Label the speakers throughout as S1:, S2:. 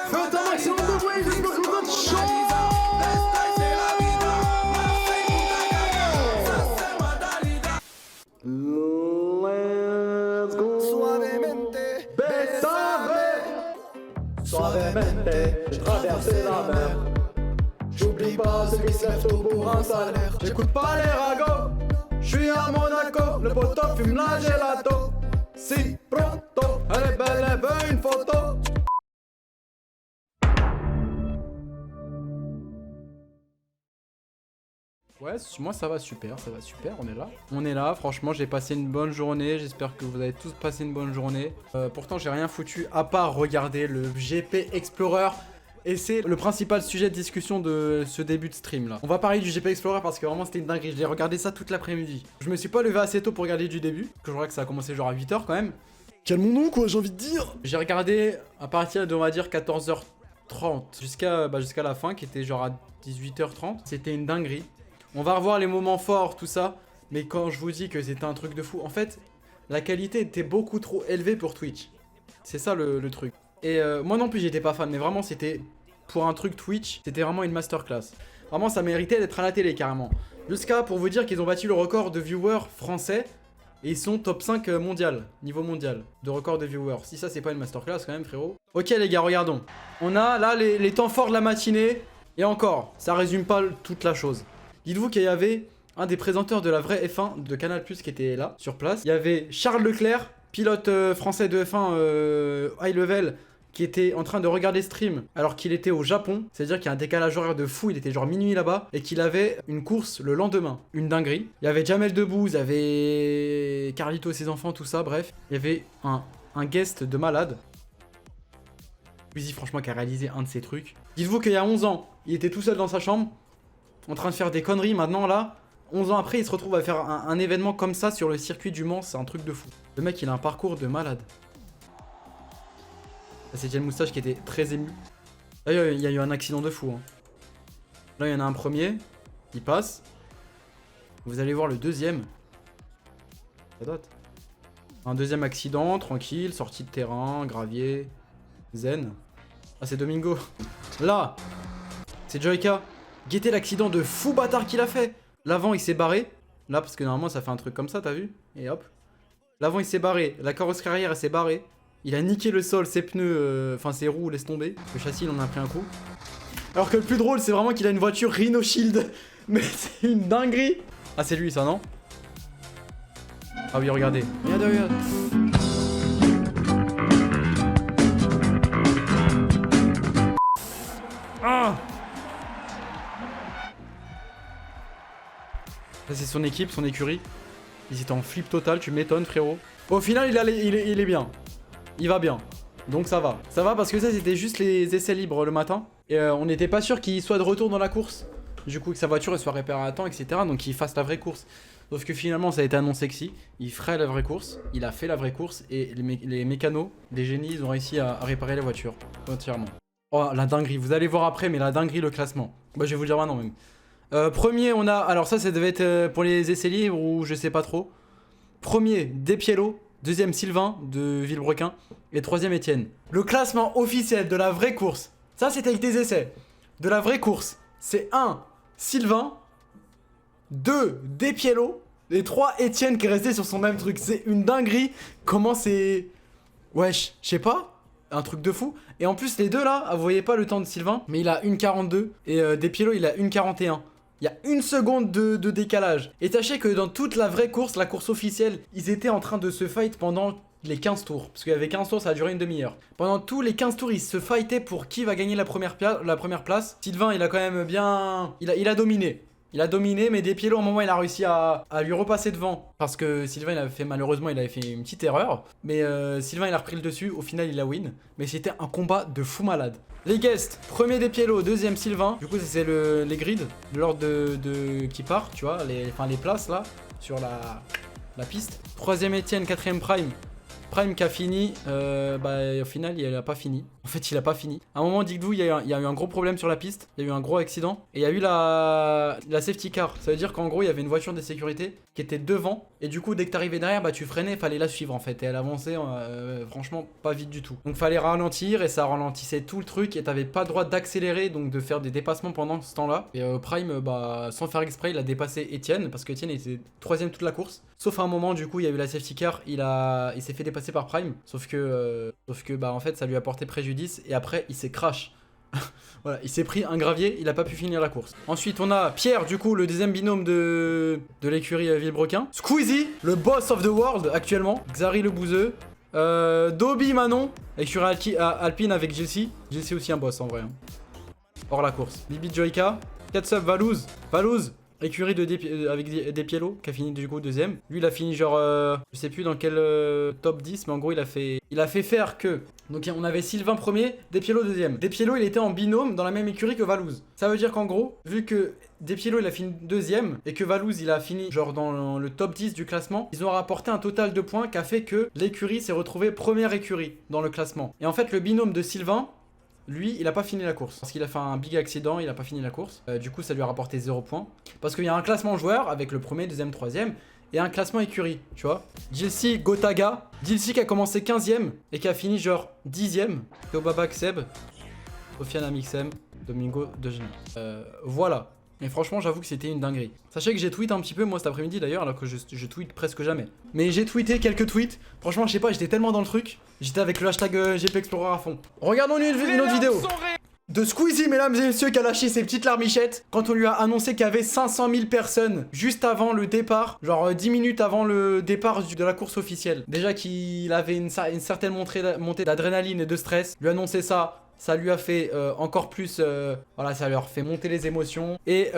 S1: Faites un maximum de bruit, j'espère que vous êtes chaud. Let's go.
S2: Suavemente,
S1: Suavemente, j'ai traversé la mer. J'oublie pas celui qui se lève tôt pour un salaire. J'écoute pas les ragots, j'suis à Monaco. Le poteau fume la gelato. Si pronto, elle est belle, elle veut une photo. Ouais, moi ça va super, on est là, franchement j'ai passé une bonne journée, j'espère que vous avez tous passé une bonne journée. Pourtant j'ai rien foutu à part regarder le GP Explorer. Et c'est le principal sujet de discussion de ce début de stream là. On va parler du GP Explorer parce que vraiment c'était une dinguerie, j'ai regardé ça toute l'après-midi. Je me suis pas levé assez tôt pour regarder du début, que je crois que ça a commencé genre à 8h quand même.
S2: calmons-nous quoi, j'ai envie de dire.
S1: J'ai regardé à partir de on va dire 14h30 jusqu'à la fin qui était genre à 18h30. C'était une dinguerie. On va revoir les moments forts, tout ça. Mais quand je vous dis que c'était un truc de fou, en fait, la qualité était beaucoup trop élevée pour Twitch. C'est ça le truc. Et moi non plus, j'étais pas fan, mais vraiment, c'était pour un truc Twitch, c'était vraiment une masterclass. Vraiment, ça méritait d'être à la télé, carrément. Jusqu'à, pour vous dire qu'ils ont battu le record de viewers français. Et ils sont top 5 mondial, niveau mondial, de record de viewers. Si ça, c'est pas une masterclass quand même, frérot. Ok, les gars, regardons. On a là les temps forts de la matinée. Et encore, ça résume pas toute la chose. Dites-vous qu'il y avait un des présenteurs de la vraie F1 de Canal+ qui était là, sur place. Il y avait Charles Leclerc, pilote français de F1 high level, qui était en train de regarder stream alors qu'il était au Japon. C'est-à-dire qu'il y a un décalage horaire de fou, il était genre minuit là-bas, et qu'il avait une course le lendemain. Une dinguerie. Il y avait Jamel Debbouze, il y avait Carlito et ses enfants, tout ça, bref. Il y avait un guest de malade. Squeezie, franchement, qui a réalisé un de ces trucs. Dites-vous qu'il y a 11 ans, il était tout seul dans sa chambre, en train de faire des conneries. Maintenant là, 11 ans après, il se retrouve à faire un événement comme ça sur le circuit du Mans. C'est un truc de fou. Le mec, il a un parcours de malade. Là, c'est Jen Moustache qui était très ému. Là, il y a eu un accident de fou. Hein. Là, il y en a un premier. Il passe. Vous allez voir le deuxième. Ça date. Un deuxième accident, tranquille. Sortie de terrain, gravier. Zen. Ah, c'est Domingo. Là, c'est Joyka. Guettez l'accident de fou bâtard qu'il a fait. L'avant il s'est barré. Là parce que normalement ça fait un truc comme ça, t'as vu? Et hop. L'avant il s'est barré. La carrosserie arrière elle s'est barrée. Il a niqué le sol, ses pneus, enfin ses roues, laisse tomber. Le châssis il en a pris un coup. Alors que le plus drôle c'est vraiment qu'il a une voiture Rhino Shield. Mais c'est une dinguerie. Ah c'est lui ça non? Ah oui regardez. Regardez, regardez. Ah! Ça c'est son équipe, son écurie. Ils étaient en flip total, tu m'étonnes frérot. Au final il est bien. Il va bien. Donc ça va. Ça va parce que ça c'était juste les essais libres le matin. Et on n'était pas sûr qu'il soit de retour dans la course. Du coup que sa voiture elle soit réparée à temps, etc. Donc qu'il fasse la vraie course. Sauf que finalement ça a été annoncé que si. Il ferait la vraie course. Il a fait la vraie course. Et les mécanos, les génies, ils ont réussi à réparer la voiture. Entièrement. Oh la dinguerie. Vous allez voir après mais la dinguerie le classement. Bah je vais vous le dire maintenant même. Premier, on a... Alors ça devait être pour les essais libres ou je sais pas trop. Premier, Despiello. Deuxième, Sylvain de Villebrequin. Et troisième, Étienne. Le classement officiel de la vraie course. Ça, c'était avec des essais. De la vraie course. C'est 1, Sylvain. 2, Despiello. Et 3, Étienne qui est resté sur son même truc. C'est une dinguerie. Comment c'est... Wesh, je sais pas. Un truc de fou. Et en plus, les deux là, vous voyez pas le temps de Sylvain. Mais il a 1,42. Et Despiello, il a 1,41. Il y a une seconde de décalage. Et sachez que dans toute la vraie course, la course officielle, ils étaient en train de se fight pendant les 15 tours. Parce qu'il y avait 15 tours, ça a duré une demi-heure. Pendant tous les 15 tours, ils se fightaient pour qui va gagner la première place. Sylvain, il a quand même bien... Il a dominé. Il a dominé, mais Despiello, au moment, il a réussi à lui repasser devant. Parce que Sylvain, malheureusement, il avait fait une petite erreur. Mais Sylvain, il a repris le dessus. Au final, il a win. Mais c'était un combat de fou malade. Les guests, premier Despiello, deuxième Sylvain. Du coup, c'est les grids de l'ordre qui part, tu vois, les places là, sur la piste. Troisième Étienne, quatrième Prime. Prime qui a fini, au final, il a pas fini. En fait, il a pas fini. À un moment, dites-vous, il y a eu un gros problème sur la piste. Il y a eu un gros accident. Et il y a eu la safety car. Ça veut dire qu'en gros, il y avait une voiture de sécurité qui était devant. Et du coup, dès que t'arrivais derrière, bah tu freinais, fallait la suivre en fait. Et elle avançait franchement pas vite du tout. Donc fallait ralentir et ça ralentissait tout le truc. Et t'avais pas le droit d'accélérer, donc de faire des dépassements pendant ce temps-là. Et Prime, bah sans faire exprès, il a dépassé Etienne. Parce que Etienne était 3ème toute la course. Sauf à un moment, du coup, il y a eu la safety car. Il s'est fait dépasser par Prime. Sauf que bah en fait, ça lui a porté préjudice. Et après, il s'est crash. Voilà, il s'est pris un gravier, il a pas pu finir la course. Ensuite, on a Pierre, du coup, le deuxième binôme de l'écurie Villebrequin. Squeezie, le boss of the world actuellement. Xari le bouseux. Dobby Manon, écurie Alpine avec Jesse. Jesse aussi un boss en vrai. Hein. Hors la course. Bibi Joyka. Katsub Valouz. Valouz, écurie avec des Pielo, qui a fini du coup deuxième. Lui, il a fini genre, je sais plus dans quel top 10, mais en gros, il a fait faire que. Donc on avait Sylvain premier, Despiello deuxième. Despiello il était en binôme dans la même écurie que Valouz. Ça veut dire qu'en gros, vu que Despiello il a fini deuxième et que Valouz il a fini genre dans le top 10 du classement, ils ont rapporté un total de points qui a fait que l'écurie s'est retrouvée première écurie dans le classement. Et en fait le binôme de Sylvain, lui il a pas fini la course. Parce qu'il a fait un big accident, il a pas fini la course. Du coup ça lui a rapporté 0 points. Parce qu'il y a un classement joueur avec le premier, deuxième, troisième. Et un classement écurie, tu vois. Jilsi Gotaga. Jilsi qui a commencé 15ème et qui a fini genre 10ème. Théobabak Seb. Sofiane Amixem. Domingo Dejeuner. Voilà. Et franchement, j'avoue que c'était une dinguerie. Sachez que j'ai tweeté un petit peu moi cet après-midi d'ailleurs, alors que je tweete presque jamais. Mais j'ai tweeté quelques tweets. Franchement, je sais pas, j'étais tellement dans le truc. J'étais avec le hashtag GP Explorer à fond. Regardons une autre vidéo. De Squeezie, mesdames et messieurs, qui a lâché ses petites larmichettes quand on lui a annoncé qu'il y avait 500 000 personnes juste avant le départ, genre 10 minutes avant le départ de la course officielle. Déjà qu'il avait une certaine montée d'adrénaline et de stress, lui annoncer ça, ça lui a fait encore plus, voilà, ça lui a fait monter les émotions. Et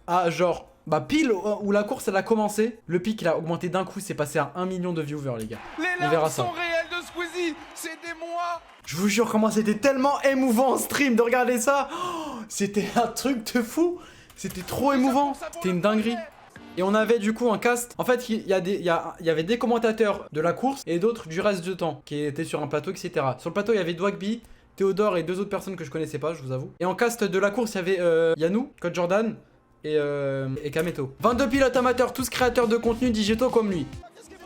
S1: à genre, bah pile où la course elle a commencé, le pic il a augmenté d'un coup, c'est passé à 1 million de viewers les gars. On verra ça. C'est des mois. Je vous jure comment c'était tellement émouvant en stream de regarder ça. Oh, c'était un truc de fou. C'était trop émouvant. C'était une dinguerie. Et on avait du coup un cast. En fait, il y avait des commentateurs de la course et d'autres du reste du temps qui étaient sur un plateau, etc. Sur le plateau, il y avait Dwagby, Théodore et 2 autres personnes que je connaissais pas, je vous avoue. Et en cast de la course, il y avait Yannou, Code Jordan et Kameto. 22 pilotes amateurs, tous créateurs de contenu digitaux comme lui.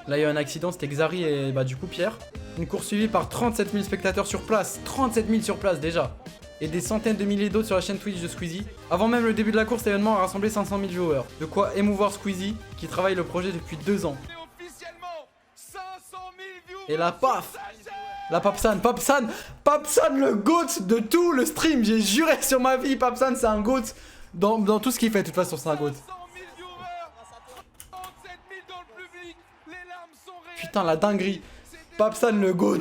S1: Là, il y a eu un accident, c'était Xari et bah du coup Pierre. Une course suivie par 37 000 spectateurs sur place. 37 000 sur place déjà. Et des centaines de milliers d'autres sur la chaîne Twitch de Squeezie. Avant même le début de la course, l'événement a rassemblé 500 000 viewers. De quoi émouvoir Squeezie, qui travaille le projet depuis 2 ans. Et là, paf! La Papsan le GOAT de tout le stream. J'ai juré sur ma vie, Papsan c'est un GOAT. Dans tout ce qu'il fait, de toute façon, c'est un GOAT. Putain, la dinguerie. Papsan le GOAT.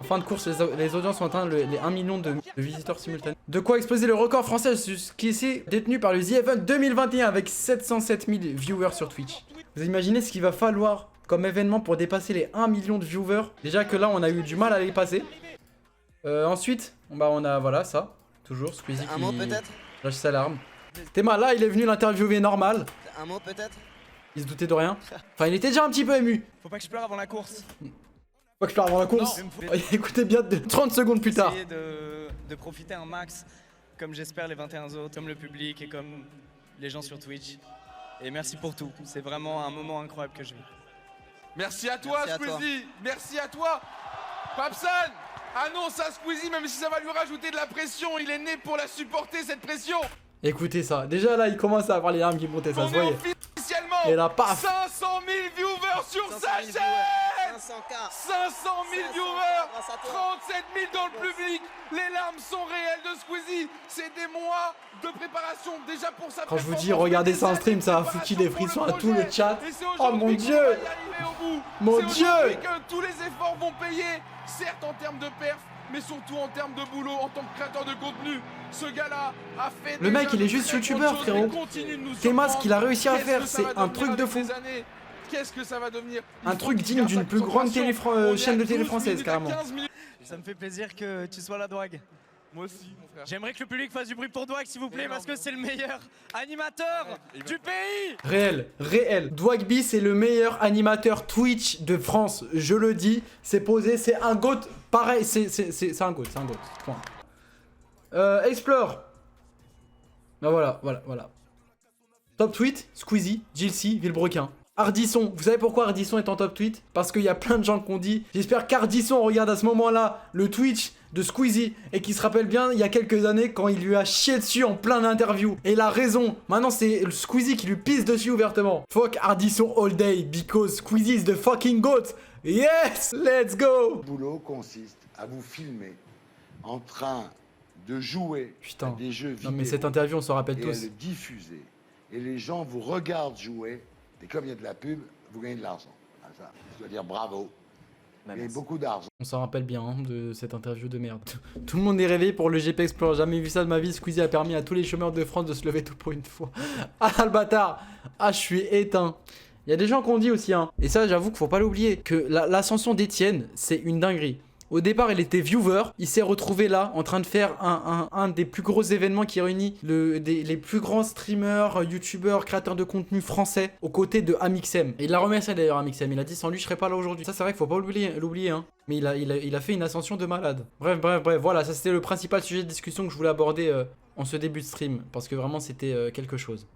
S1: En fin de course, les audiences ont atteint les 1 million de visiteurs simultanés. De quoi exploser le record français qui est détenu par le The Event 2021 avec 707 000 viewers sur Twitch. Vous imaginez ce qu'il va falloir comme événement pour dépasser les 1 million de viewers? Déjà que là, on a eu du mal à les passer. Ensuite, bah on a, voilà, ça. Toujours, Squeezie qui lâche sa larme. Théma, là, il est venu l'interviewer normal.
S3: Un mot peut-être?
S1: Il se doutait de rien. Enfin, il était déjà un petit peu ému.
S4: Faut pas que je pleure avant la course.
S1: Faut que je pleure avant la course. Écoutez bien 30 secondes plus tard.
S4: Essayer de profiter un max, comme j'espère les 21 autres, comme le public et comme les gens sur Twitch. Et merci pour tout. C'est vraiment un moment incroyable que je vis.
S5: Merci à toi, Squeezie. Merci à toi. Papsan annonce à Squeezie, même si ça va lui rajouter de la pression. Il est né pour la supporter, cette pression.
S1: Écoutez ça. Déjà là, il commence à avoir les larmes qui montaient, ça se voyait.
S5: Officiellement,
S1: et là, paf,
S5: 500 000 viewers sur sa chaîne. 500 000 viewers, 37 000 dans le public. Les larmes sont réelles de Squeezie. C'est des mois de préparation déjà pour sa.
S1: Quand je vous dis, regardez ça en stream, ça va foutre des frissons à tout le chat. Oh mon dieu. Mon dieu.
S5: Que tous les efforts vont payer, certes en termes de perf, mais surtout en termes de boulot, en tant que créateur de contenu. Ce gars-là a fait.
S1: Le mec, il est juste youtubeur, frérot. Théma, ce qu'il a réussi à faire, c'est un truc de fou.
S5: Qu'est-ce que ça va devenir?
S1: Un truc digne d'une plus grande chaîne de télé française, carrément.
S4: Ça me fait plaisir que tu sois là, Dwag.
S5: Moi aussi, mon frère.
S4: J'aimerais que le public fasse du bruit pour Dwag, s'il vous plaît, parce que c'est le meilleur animateur du pays.
S1: Réel. Dwagby, c'est le meilleur animateur Twitch de France. Je le dis, c'est posé, c'est un GOAT. Pareil, c'est un GOAT, Point. Explore. Bah voilà. Top tweet, Squeezie, Jilcy, Villebrequin. Ardisson, vous savez pourquoi Ardisson est en top tweet? Parce qu'il y a plein de gens qui ont dit, j'espère qu'Ardisson regarde à ce moment-là le Twitch de Squeezie et qu'il se rappelle bien il y a quelques années quand il lui a chié dessus en plein interview. Et il a raison, maintenant c'est Squeezie qui lui pisse dessus ouvertement. Fuck Ardisson all day because Squeezie is the fucking goat. Yes, let's go.
S3: Le boulot consiste à vous filmer en train de jouer à des jeux vidéo.
S1: Non mais cette interview on s'en rappelle
S3: et
S1: tous.
S3: à le diffuser. Et les gens vous regardent jouer. Et comme il y a de la pub, vous gagnez de l'argent. Ah, ça, je dois dire bravo. Et beaucoup d'argent.
S1: On s'en rappelle bien hein, de cette interview de merde. Tout le monde est réveillé pour le GP Explorer. Jamais vu ça de ma vie. Squeezie a permis à tous les chômeurs de France de se lever tout pour une fois. Ah le bâtard. Ah je suis éteint. Il y a des gens qui ont dit aussi hein. Et ça j'avoue qu'il faut pas l'oublier. Que l'ascension d'Etienne c'est une dinguerie. Au départ, il était viewer. Il s'est retrouvé là, en train de faire un des plus gros événements qui réunit les plus grands streamers, youtubeurs, créateurs de contenu français aux côtés de Amixem. Et il l'a remercié d'ailleurs, Amixem. Il a dit sans lui, je serais pas là aujourd'hui. Ça, c'est vrai qu'il faut pas l'oublier. Hein. Mais il a fait une ascension de malade. Bref. Voilà, ça c'était le principal sujet de discussion que je voulais aborder en ce début de stream. Parce que vraiment, c'était quelque chose.